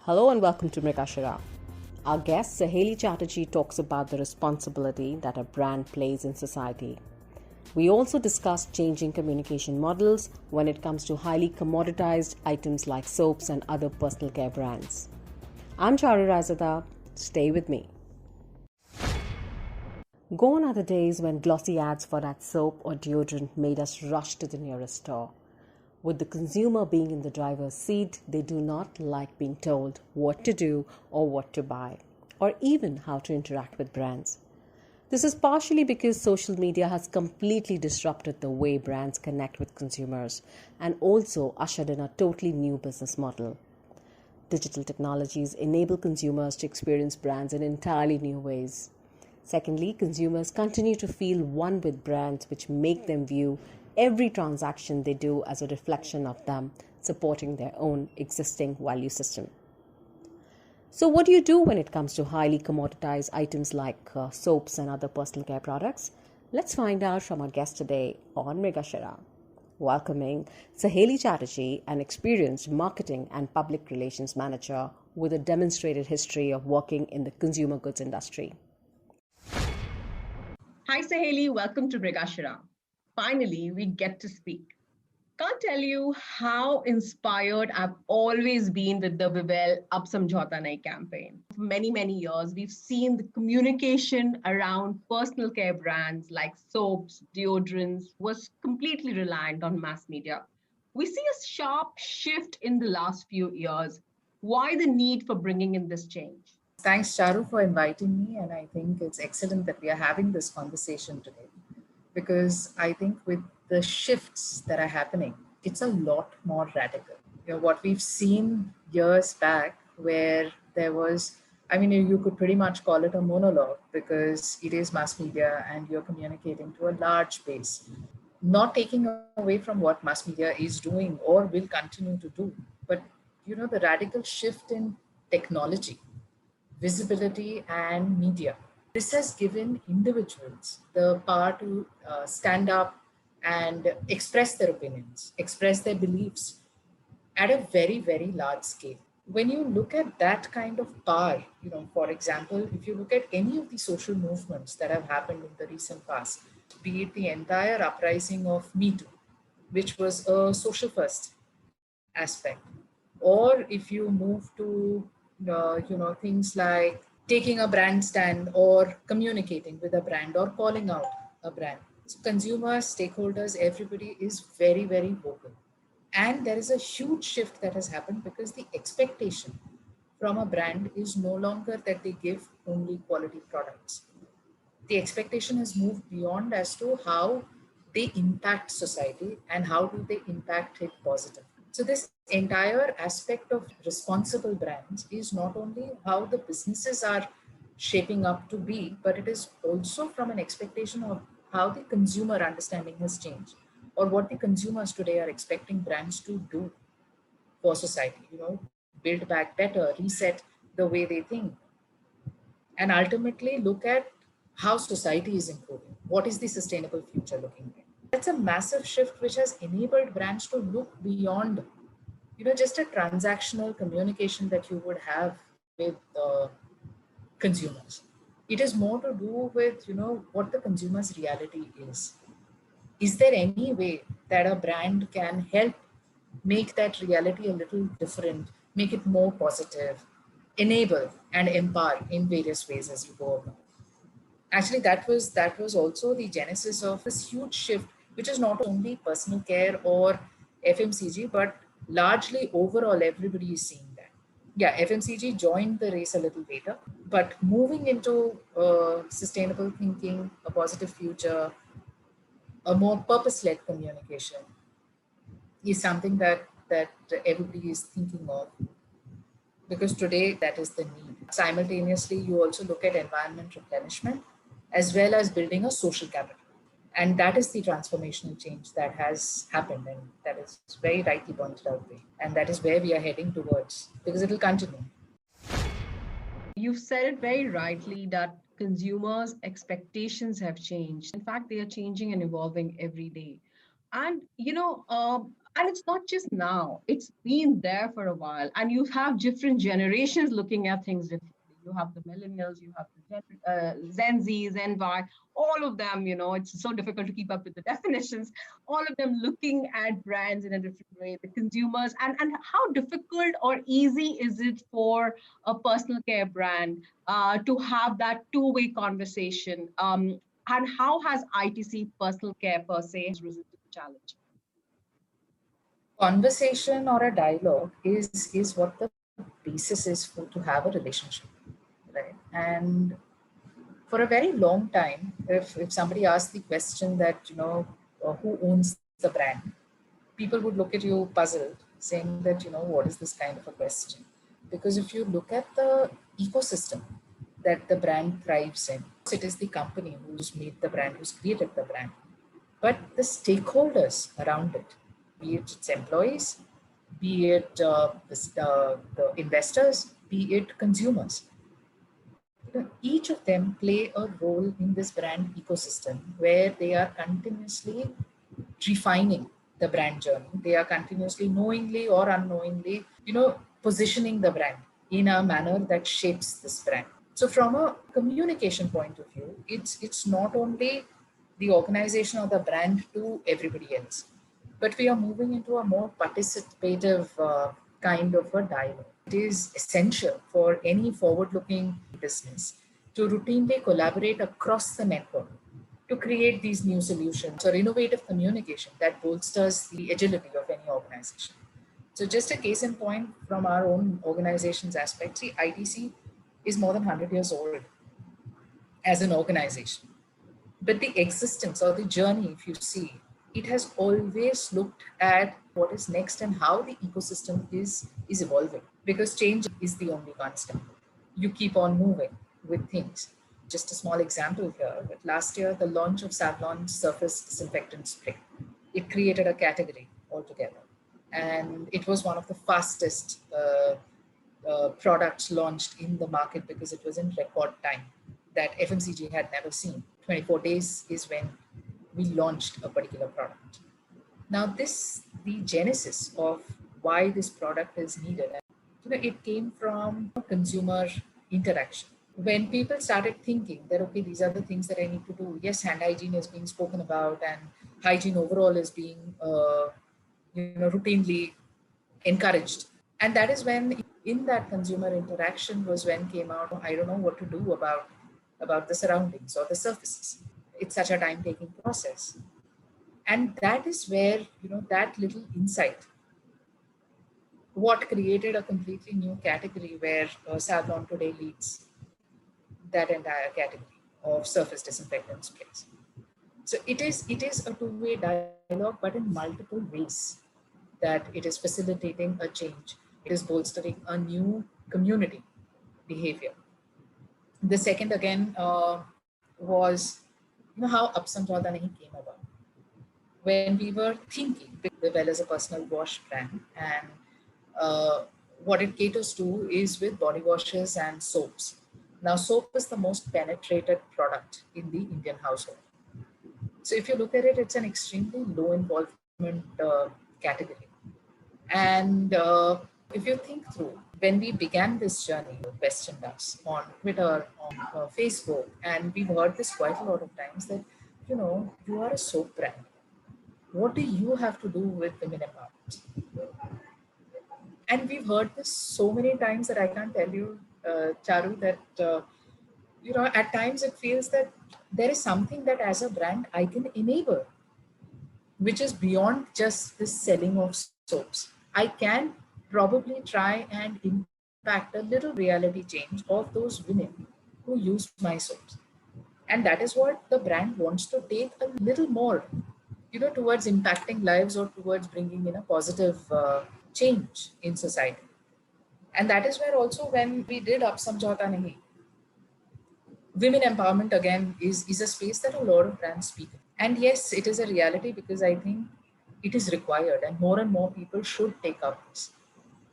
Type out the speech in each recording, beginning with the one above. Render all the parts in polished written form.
Hello and welcome to Mrigashira. Our guest Saheli Chatterjee talks about the responsibility that a brand plays in society. We also discuss changing communication models when it comes to highly commoditized items like soaps and other personal care brands. I'm Charu Razada. Stay with me. Gone are the days when glossy ads for that soap or deodorant made us rush to the nearest store. With the consumer being in the driver's seat, they do not like being told what to do or what to buy, or even how to interact with brands. This is partially because social media has completely disrupted the way brands connect with consumers and also ushered in a totally new business model. Digital technologies enable consumers to experience brands in entirely new ways. Secondly, consumers continue to feel one with brands, which make them view every transaction they do as a reflection of them, supporting their own existing value system. So, what do you do when it comes to highly commoditized items like soaps and other personal care products? Let's find out from our guest today on Mrigashira. Welcoming Saheli Chatterjee, an experienced marketing and public relations manager with a demonstrated history of working in the consumer goods industry. Hi, Saheli. Welcome to Mrigashira. Finally, we get to speak. Can't tell you how inspired I've always been with the Vivel Ab Samjhauta Nahi campaign. For many, many years, we've seen the communication around personal care brands like soaps, deodorants was completely reliant on mass media. We see a sharp shift in the last few years. Why the need for bringing in this change? Thanks, Charu, for inviting me. And I think it's excellent that we are having this conversation today because I think with the shifts that are happening, it's a lot more radical. What we've seen years back, where there was, you could pretty much call it a monologue because it is mass media and you're communicating to a large base, not taking away from what mass media is doing or will continue to do. But, the radical shift in technology, visibility, and media. This has given individuals the power to stand up and express their opinions, express their beliefs at a very, very large scale. When you look at that kind of power, for example, if you look at any of the social movements that have happened in the recent past, be it the entire uprising of Me Too, which was a social first aspect, or if you move to things like taking a brand stand or communicating with a brand or calling out a brand. So consumers, stakeholders, everybody is very, very vocal. And there is a huge shift that has happened because the expectation from a brand is no longer that they give only quality products. The expectation has moved beyond as to how they impact society and how do they impact it positively. So this entire aspect of responsible brands is not only how the businesses are shaping up to be, but it is also from an expectation of how the consumer understanding has changed or what the consumers today are expecting brands to do for society, build back better, reset the way they think, and ultimately look at how society is improving. What is the sustainable future looking like? That's a massive shift which has enabled brands to look beyond, just a transactional communication that you would have with consumers. It is more to do with, what the consumer's reality is. Is there any way that a brand can help make that reality a little different, make it more positive, enable and empower in various ways as you go about? Actually, that was also the genesis of this huge shift, which is not only personal care or FMCG, but largely overall everybody is seeing that. Yeah, FMCG joined the race a little later, but moving into sustainable thinking, a positive future, a more purpose-led communication is something that everybody is thinking of, because today that is the need. Simultaneously, you also look at environment replenishment as well as building a social capital. And that is the transformational change that has happened, and that is very rightly pointed out there. And that is where we are heading towards, because it will continue. You've said it very rightly that consumers' expectations have changed. In fact, they are changing and evolving every day. And, And it's not just now, it's been there for a while. And you have different generations looking at things differently. You have the millennials, you have the Gen Z, Gen Y, all of them, it's so difficult to keep up with the definitions. All of them looking at brands in a different way, the consumers, and how difficult or easy is it for a personal care brand to have that two-way conversation? And how has ITC personal care per se risen to the challenge? Conversation or a dialogue is what the basis is for to have a relationship, right? And for a very long time, if somebody asked the question that, who owns the brand, people would look at you puzzled, saying that, what is this kind of a question? Because if you look at the ecosystem that the brand thrives in, it is the company who's made the brand, who's created the brand, but the stakeholders around it, be it its employees, be it the investors, be it consumers, each of them play a role in this brand ecosystem where they are continuously refining the brand journey. They are continuously, knowingly or unknowingly, positioning the brand in a manner that shapes this brand. So from a communication point of view, it's not only the organization or the brand to everybody else, but we are moving into a more participative kind of a dialogue. It is essential for any forward-looking business to routinely collaborate across the network to create these new solutions or innovative communication that bolsters the agility of any organization. So just a case in point from our own organization's aspect, see, ITC is more than 100 years old as an organization. But the existence or the journey, if you see, it has always looked at what is next and how the ecosystem is evolving, because change is the only constant. You keep on moving with things. Just a small example here, but last year, the launch of Savlon surface disinfectant spray, it created a category altogether. And it was one of the fastest products launched in the market because it was in record time that FMCG had never seen. 24 days is when we launched a particular product. Now the genesis of why this product is needed, it came from consumer interaction. When people started thinking that, okay, these are the things that I need to do. Yes, hand hygiene is being spoken about and hygiene overall is being, routinely encouraged. And that is when in that consumer interaction was when came out, I don't know what to do about the surroundings or the surfaces. It's such a time-taking process. And that is where, that little insight, what created a completely new category where Savlon today leads that entire category of surface disinfectant sprays. So it is a two-way dialogue, but in multiple ways that it is facilitating a change. It is bolstering a new community behavior. The second again was, how Up Samjhauta Nahi came about. When we were thinking, Well as a personal wash brand, and what it caters to is with body washes and soaps. Now, soap is the most penetrated product in the Indian household. So if you look at it, it's an extremely low involvement category. And if you think through, when we began this journey, you questioned us on Twitter, on Facebook, and we've heard this quite a lot of times that, you are a soap brand. What do you have to do with women empowerment? And we've heard this so many times that I can't tell you, Charu, that, at times it feels that there is something that as a brand I can enable, which is beyond just the selling of soaps. I can probably try and impact a little reality change of those women who use my soaps. And that is what the brand wants to take a little more, towards impacting lives or towards bringing in a positive change in society. And that is where also when we did Up Samjhauta Nahi, women empowerment again is a space that a lot of brands speak. And yes, it is a reality because I think it is required and more people should take up this.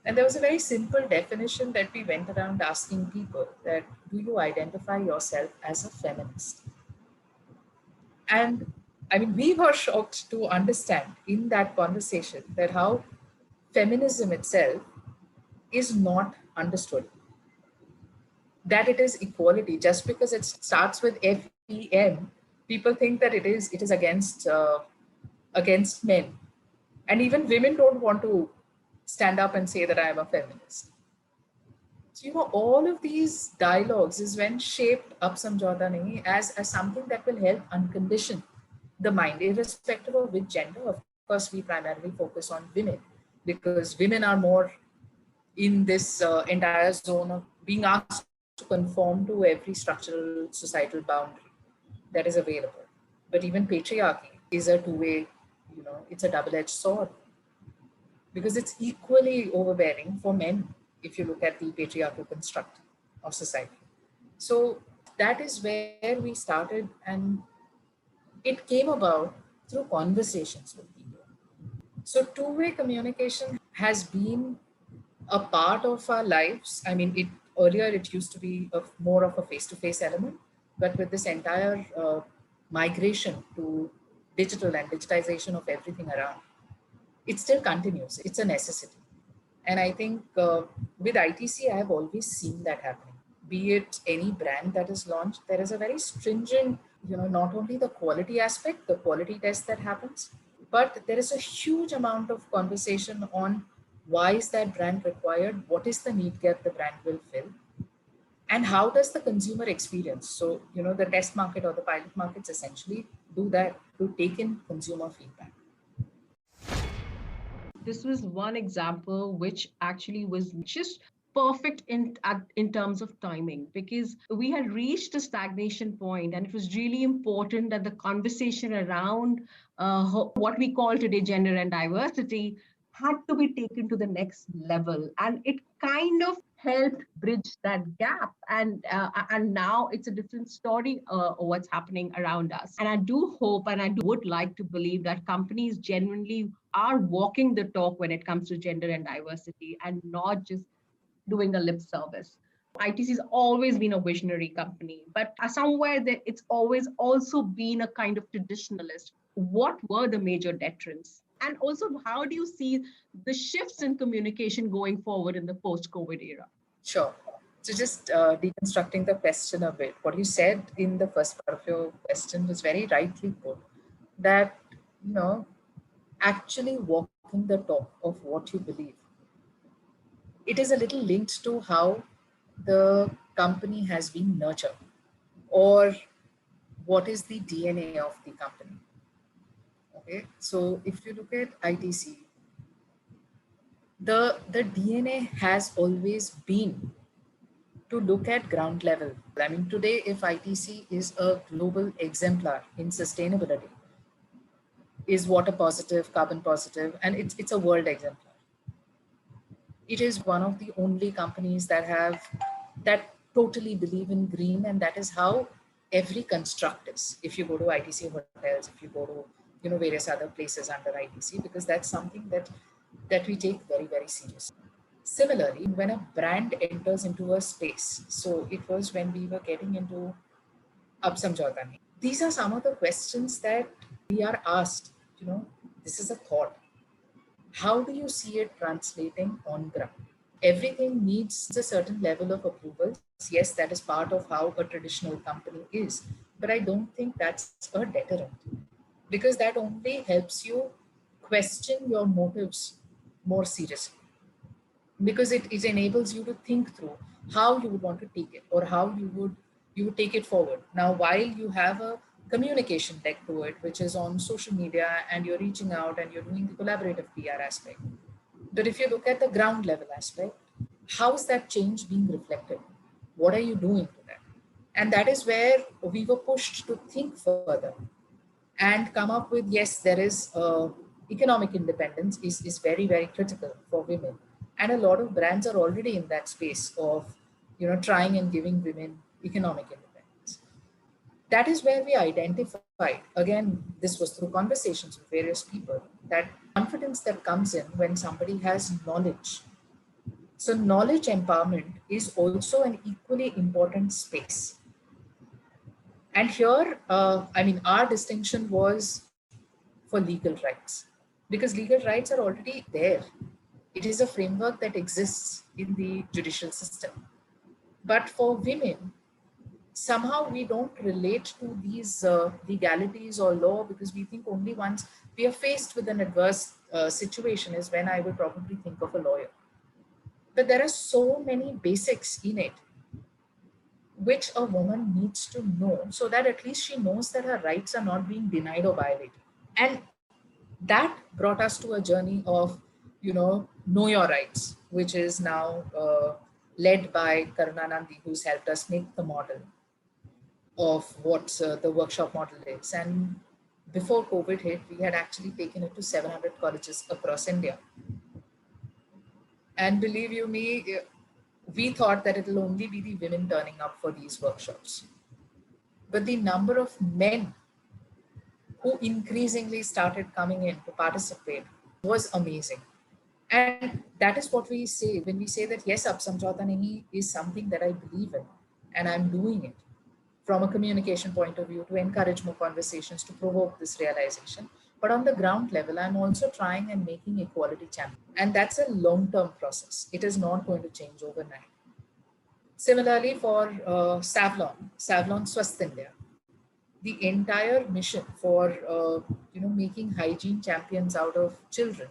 And there was a very simple definition that we went around asking people that, do you identify yourself as a feminist? And I mean, we were shocked to understand in that conversation that how feminism itself is not understood, that it is equality. Just because it starts with FEM, people think that it is against men, and even women don't want to stand up and say that I am a feminist. So, all of these dialogues is when shaped up Samjhauta Nahi as something that will help uncondition the mind, irrespective of which gender. Of course, we primarily focus on women because women are more in this entire zone of being asked to conform to every structural societal boundary that is available. But even patriarchy is a two-way, it's a double-edged sword because it's equally overbearing for men if you look at the patriarchal construct of society. So that is where we started, and it came about through conversations with people. So two-way communication has been a part of our lives. I mean, earlier it used to be more of a face-to-face element, but with this entire migration to digital and digitization of everything around, it still continues. It's a necessity. And I think with ITC, I have always seen that happening. Be it any brand that is launched, there is a very stringent, not only the quality aspect, the quality test that happens, but there is a huge amount of conversation on why is that brand required, what is the need gap the brand will fill, and how does the consumer experience. So, the test market or the pilot markets essentially do that, to take in consumer feedback. This was one example which actually was just perfect in terms of timing, because we had reached a stagnation point and it was really important that the conversation around what we call today gender and diversity had to be taken to the next level, and it kind of helped bridge that gap. And now it's a different story, what's happening around us. And I do hope, and I would like to believe that companies genuinely are walking the talk when it comes to gender and diversity, and not just doing a lip service. ITC has always been a visionary company, but somewhere that it's always also been a kind of traditionalist. What were the major deterrents? And also, how do you see the shifts in communication going forward in the post-COVID era? Sure. So just deconstructing the question a bit, what you said in the first part of your question was very rightly put, that, actually walking the talk of what you believe. It is a little linked to how the company has been nurtured, or what is the DNA of the company. Okay, so if you look at ITC, the DNA has always been to look at ground level. I mean, today, if ITC is a global exemplar in sustainability, is water positive, carbon positive, and it's a world exemplar. It is one of the only companies that totally believe in green, and that is how every construct is. If you go to ITC hotels, if you go to various other places under ITC, because that's something that we take very, very seriously. Similarly, when a brand enters into a space, so it was when we were getting into Ab Samjhauta Nahi. These are some of the questions that we are asked. This is a thought. How do you see it translating on ground? Everything needs a certain level of approval. Yes, that is part of how a traditional company is. But I don't think that's a deterrent, because that only helps you question your motives more seriously, because it enables you to think through how you would want to take it, or how you would take it forward. Now, while you have a communication tech to it, which is on social media, and you're reaching out and you're doing the collaborative PR aspect, but if you look at the ground level aspect, how's that change being reflected? What are you doing to that? And that is where we were pushed to think further and come up with, yes, there is economic independence is very, very critical for women. And a lot of brands are already in that space of, trying and giving women economic independence. That is where we identified, again, this was through conversations with various people, that confidence that comes in when somebody has knowledge. So knowledge empowerment is also an equally important space. And here, our distinction was for legal rights, because legal rights are already there. It is a framework that exists in the judicial system. But for women, somehow we don't relate to these legalities or law, because we think only once we are faced with an adverse situation is when I would probably think of a lawyer. But there are so many basics in it which a woman needs to know, so that at least she knows that her rights are not being denied or violated. And that brought us to a journey of, know your rights, which is now led by Karuna Nandi, who's helped us make the model of what the workshop model is. And before COVID hit, we had actually taken it to 700 colleges across India. And believe you me, we thought that it'll only be the women turning up for these workshops. But the number of men who increasingly started coming in to participate was amazing. And that is what we say when we say that, yes, Ab Samjhauta Nahi is something that I believe in, and I'm doing it from a communication point of view to encourage more conversations, to provoke this realization. But on the ground level, I'm also trying and making equality champion. And that's a long-term process. It is not going to change overnight. Similarly, for Savlon Swasth India, the entire mission for making hygiene champions out of children.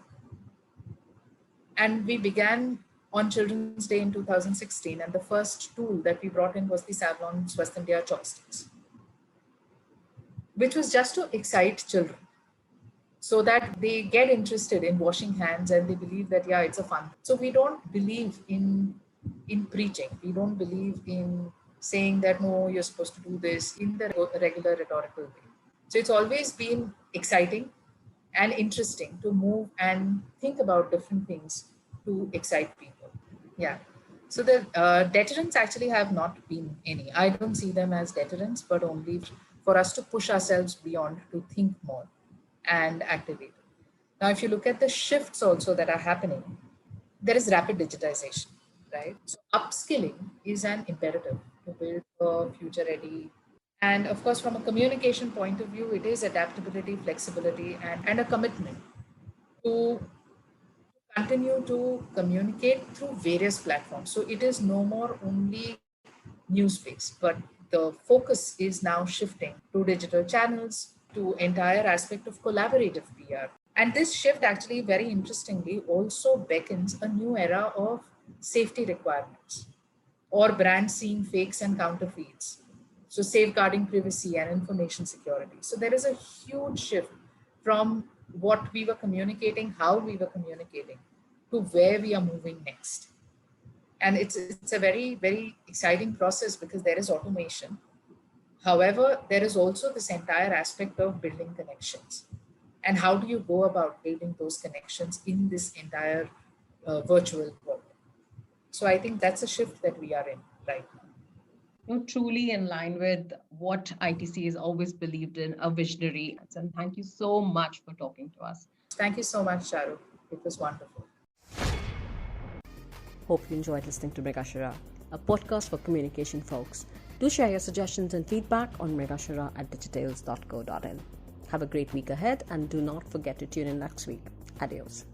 And we began on Children's Day in 2016, and the first tool that we brought in was the Savlon Swasth India chopsticks, which was just to excite children so that they get interested in washing hands and they believe that, yeah, it's a fun. So we don't believe in preaching. We don't believe in saying that, no, you're supposed to do this in the regular rhetorical way. So it's always been exciting and interesting to move and think about different things to excite people. Yeah. So the deterrents actually have not been any. I don't see them as deterrents, but only for us to push ourselves beyond, to think more and activate. Now, if you look at the shifts also that are happening, there is rapid digitization, right? So upskilling is an imperative to build a future ready. And of course, from a communication point of view, it is adaptability, flexibility, and a commitment to continue to communicate through various platforms. So it is no more only news-based, but the focus is now shifting to digital channels, to entire aspect of collaborative PR. And this shift actually, very interestingly, also beckons a new era of safety requirements or brands seeing fakes and counterfeits. So safeguarding privacy and information security. So there is a huge shift from what we were communicating, how we were communicating, to where we are moving next. And it's a very, very exciting process because there is automation. However, there is also this entire aspect of building connections. And how do you go about building those connections in this entire virtual world? So I think that's a shift that we are in right now. Truly in line with what ITC has always believed in, a visionary. And thank you so much for talking to us. Thank you so much, Charu. It was wonderful. Hope you enjoyed listening to Mrigashira, a podcast for communication folks. Do share your suggestions and feedback on mrigashira@digitales.co.in. Have a great week ahead and do not forget to tune in next week. Adios.